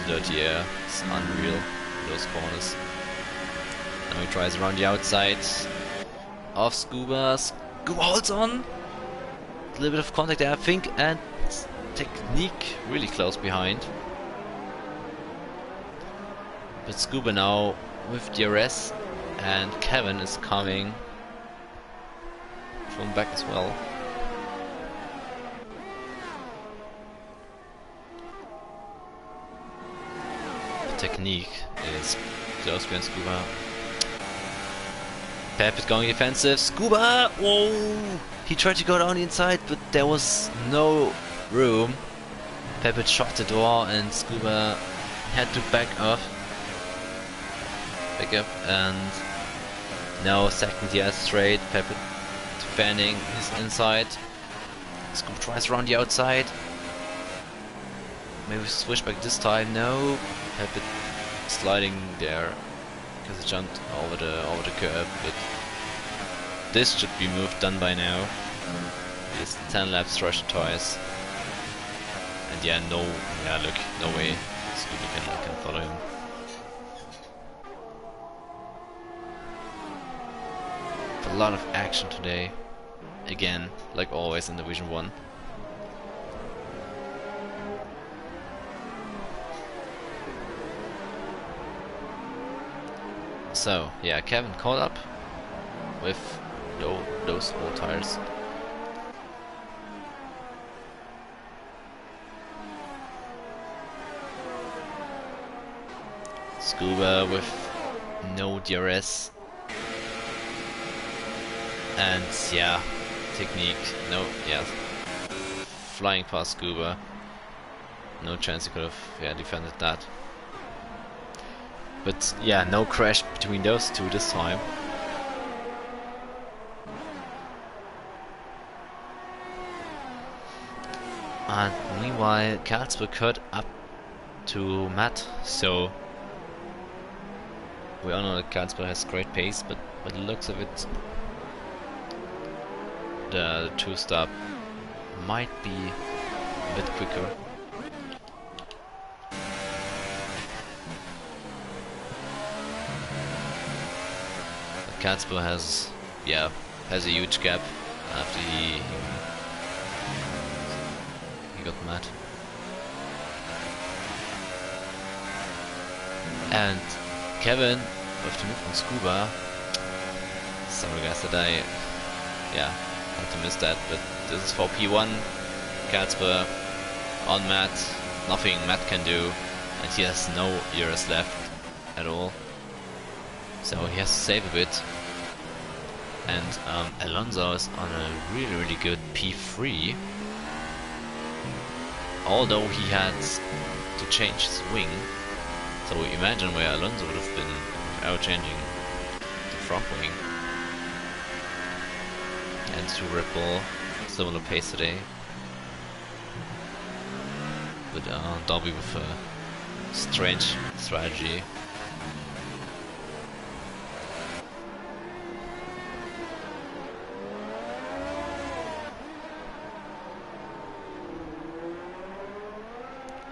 S1: The dirty air is unreal in those corners. Now he tries around the outside of Scuba. Scuba holds on. A little bit of contact there, I think, and technique really close behind. But Scuba now with DRS, and Kevin is coming from back as well. Technique is close behind Scuba. Pep is going defensive. Scuba! Whoa! He tried to go down the inside, but there was no room. Pep had shot the door, and Scuba had to back up, and now second year straight. Pep defending his inside. Scuba tries around the outside. Maybe switch back this time. No. Pep sliding there because he jumped over the curb, but this should be move done by now. It's 10 laps rushed twice, and yeah, look, no way Scuba can follow him. A lot of action today, again, like always in Division 1. So, yeah, Kevin caught up with those 4 tires. Scuba with no DRS. And yeah, technique, no, yeah, flying past Scuba. No chance he could have defended that. But yeah, no crash between those two this time. And meanwhile, Karlsruhe cut up to Matt, so we all know that Karlsruhe has great pace, but by the looks of it, the 2-stop might be a bit quicker. Karlsruhe has a huge gap after he got mad. And Kevin with the move on Scuba. Sorry guys that I had to miss that, but this is for P1. Karlsruhe on Matt, nothing Matt can do, and he has no ERS left at all. So he has to save a bit, and Alonso is on a really good P3, although he had to change his wing. So imagine where Alonso would have been without changing the front wing. and to Red Bull, similar pace today. But Dobby with a strange strategy.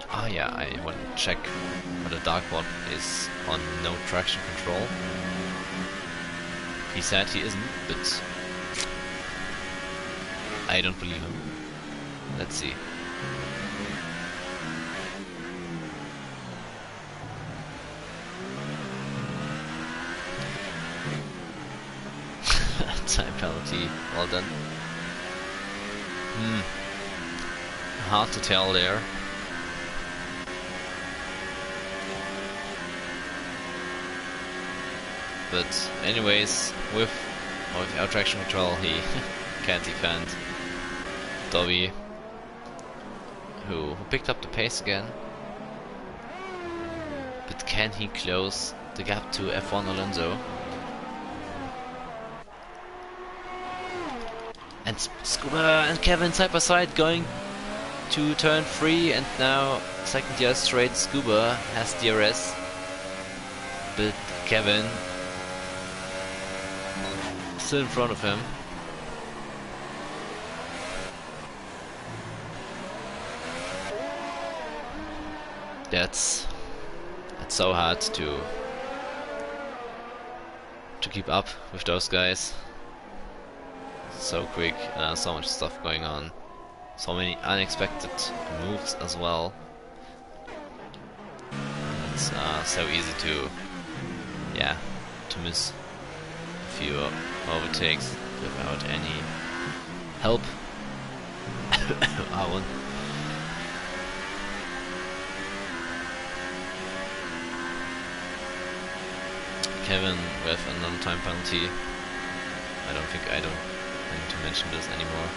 S1: Ah yeah, I want to check whether Darkbot is on no traction control. He said he isn't, but I don't believe him. Let's see. Time penalty, well done. Hard to tell there. But anyways, without traction control he can't defend Dobby, who picked up the pace again. But can he close the gap to F1 Alonso? And Scuba and Kevin side by side going to turn 3, and now second year straight Scuba has DRS, but Kevin still in front of him. That's so hard to keep up with those guys. So quick, so much stuff going on, so many unexpected moves as well. It's so easy to miss a few overtakes without any help. R1. Kevin with another time penalty. I don't need to mention this anymore.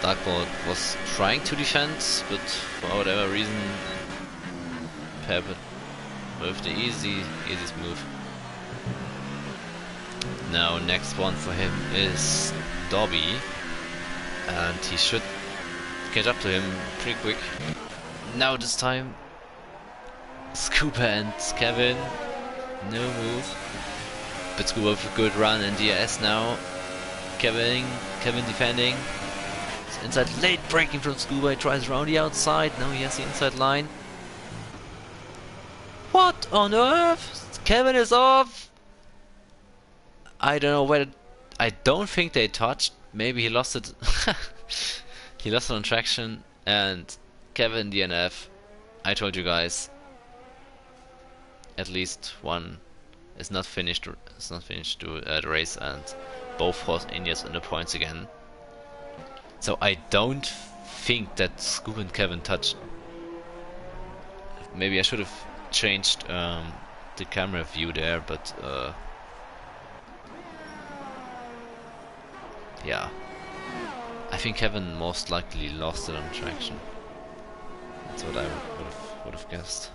S1: Darkbot was trying to defend, but for whatever reason, Pep with the easiest move. Now next one for him is Dobby, and he should get up to him pretty quick. Now this time, Scuba and Kevin, no move, but Scuba with a good run and DRS now. Kevin defending. It's inside late braking from Scuba. He tries around the outside. Now he has the inside line. What on earth? Kevin is off. I don't know whether. I don't think they touched. Maybe he lost it. He lost it on traction. And Kevin DNF. I told you guys. At least one is not finished. It's not finished the race, and both Horse Indians in the points again. So I don't think that Scoop and Kevin touched. Maybe I should have changed the camera view there, but yeah, I think Kevin most likely lost it on traction. That's what I would have guessed.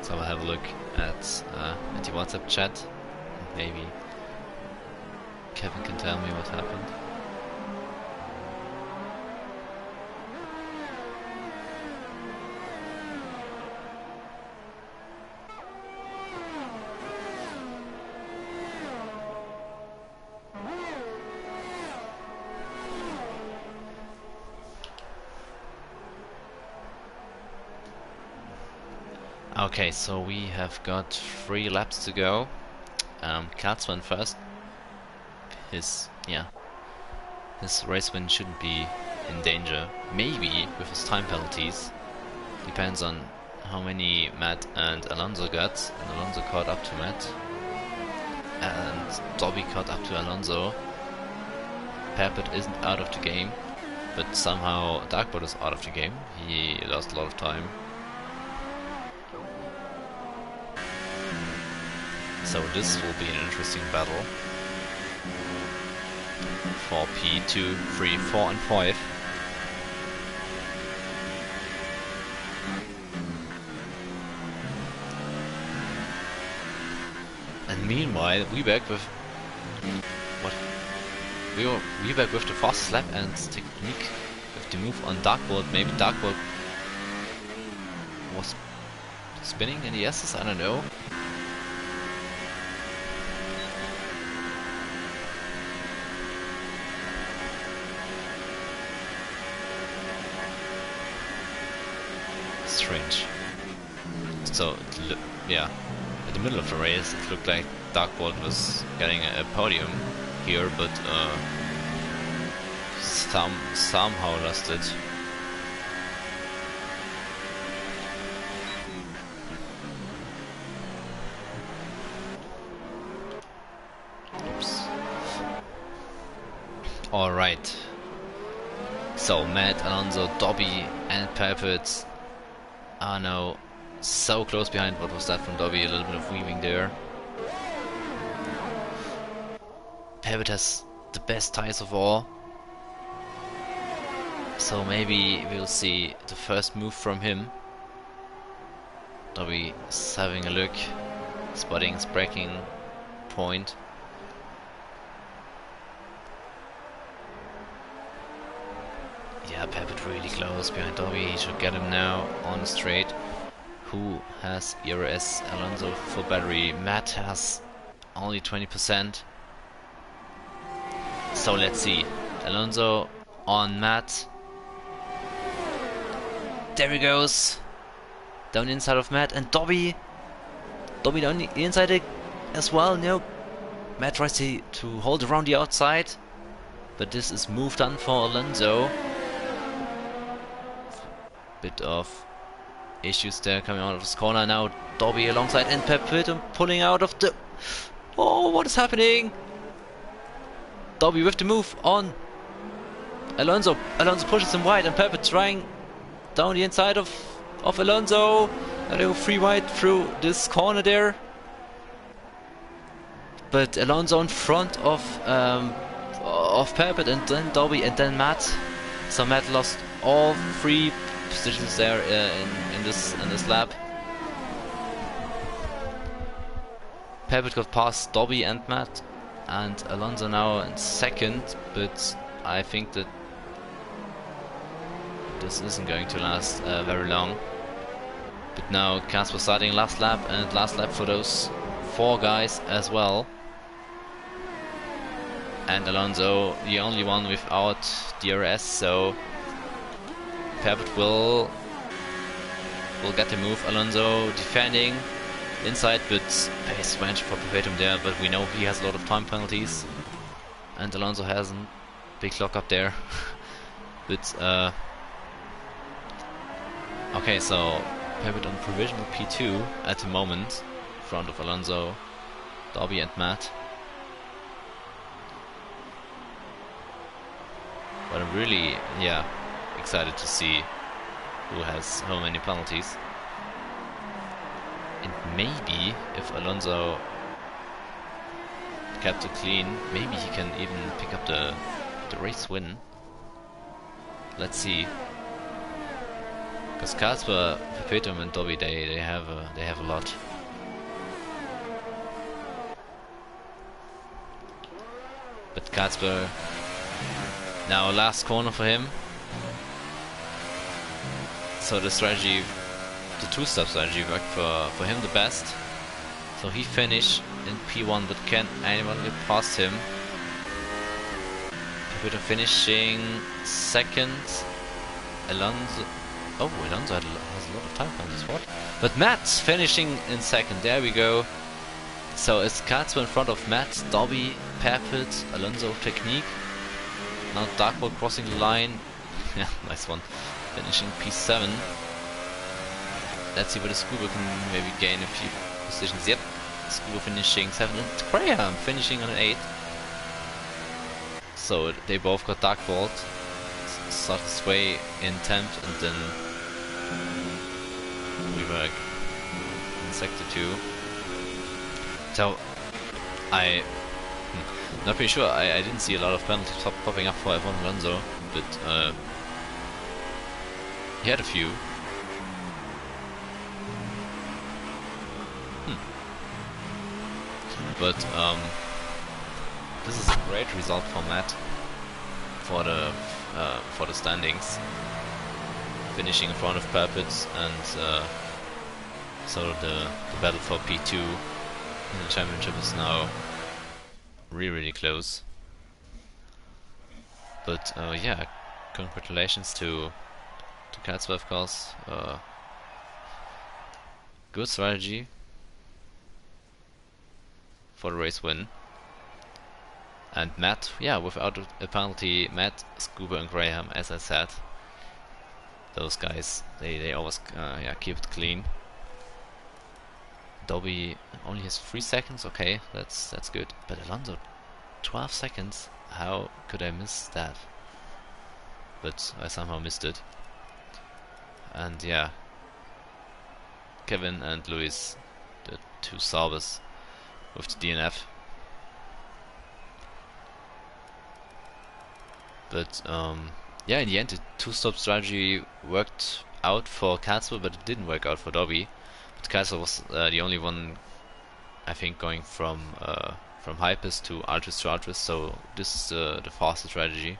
S1: So I'll have a look at the WhatsApp chat. Maybe Kevin can tell me what happened. Okay, so we have got 3 laps to go, Katz went first. His race win shouldn't be in danger. Maybe with his time penalties. Depends on how many Matt and Alonso got. And Alonso caught up to Matt. And Dobby caught up to Alonso. Peppert isn't out of the game. But somehow Darkbot is out of the game. He lost a lot of time. So this will be an interesting battle for P2, 3, 4 and 5. And meanwhile, we back with what? We back with the fastest lap and technique with the move on Darkbolt. Maybe Darkbolt was spinning in the S's, I don't know. Strange. So, yeah, in the middle of the race, it looked like Darkbolt was getting a podium here, but somehow lost it. Oops. All right. So Matt, Alonso, Dobby, and Peppert are now so close behind. What was that from Dobby? A little bit of weaving there. Peppert has the best tires of all. So maybe we'll see the first move from him. Dobby is having a look, spotting his braking point. Yeah, Peppert really close behind Dobby. He should get him now on the straight. Who has ERS? Alonso full battery. Matt has only 20%. So let's see. Alonso on Matt. There he goes. Down the inside of Matt and Dobby. Dobby down the inside as well. No. Matt tries to hold around the outside. But this is moved on for Alonso. Bit of issues there coming out of this corner. Now Dobby alongside and Peppert pulling out of the... Oh, what is happening? Dobby with the move on Alonso. Alonso pushes him wide and Peppert trying down the inside of Alonso. They go free wide through this corner there. But Alonso in front of Peppert and then Dobby and then Matt. So Matt lost all three positions there in this lap. Peppert got past Dobby and Matt, and Alonso now in second, but I think that this isn't going to last very long. But now Casper starting last lap, and last lap for those four guys as well. And Alonso the only one without DRS, so Peppert will get the move. Alonso defending inside, but pace advantage for Perpetuum there, but we know he has a lot of time penalties. And Alonso hasn't. Big lock up there. But okay, so Peppert on provisional P2 at the moment, in front of Alonso, Dobby and Matt. But I'm really, excited to see who has how many penalties. And maybe if Alonso kept it clean, maybe he can even pick up the race win. Let's see. Because Casper, Perpetuum and Dobby, they have a lot. But Casper, now last corner for him. So the strategy, the two-step strategy worked for him the best. So he finished in P1, but can anyone get past him? Perpetuum finishing second. Alonso has a lot of time penalties. What? But Matt's finishing in second. There we go. So it's Katsu in front of Matt, Dobby, Parpit, Alonso, Technique. Now Darkball crossing the line. Yeah, nice one. Finishing P7. Let's see whether Scuba can maybe gain a few positions. Yep, Scuba finishing 7th, and Graham finishing on an 8th. So they both got Darkballed. Started Sway in 10th, and then we were in Sector 2. So not pretty sure. I didn't see a lot of penalties popping up for F1 Alonso, but he had a few. But this is a great result for Matt for the standings, finishing in front of Parpit, and so the battle for P2 in the championship is now really close. But yeah, congratulations to Katsu, of course. Good strategy for the race win. And Matt, yeah, without a penalty, Matt, Scuba and Graham, as I said, those guys, they always yeah, keep it clean. Dobby only has 3 seconds, okay, that's good. But Alonso, 12 seconds? How could I miss that? But I somehow missed it. And yeah, Kevin and Luis, the two Saubers with the DNF. But yeah, in the end the two-stop strategy worked out for Katsu, but it didn't work out for Dobby. But Katsu was the only one, I think, going from Hypers to Altris, so this is the fastest strategy.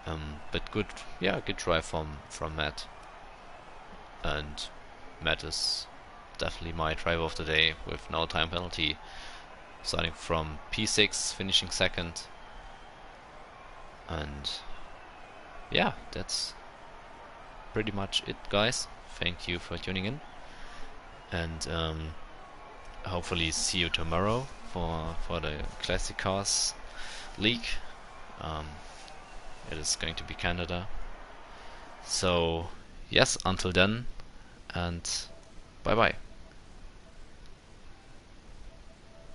S1: But good, yeah, good try from Matt. And Matt is definitely my driver of the day with no time penalty, starting from P6, finishing 2nd. And yeah, that's pretty much it, guys. Thank you for tuning in, and hopefully see you tomorrow for the Classic Cars League. It is going to be Canada. So yes, until then, and bye bye.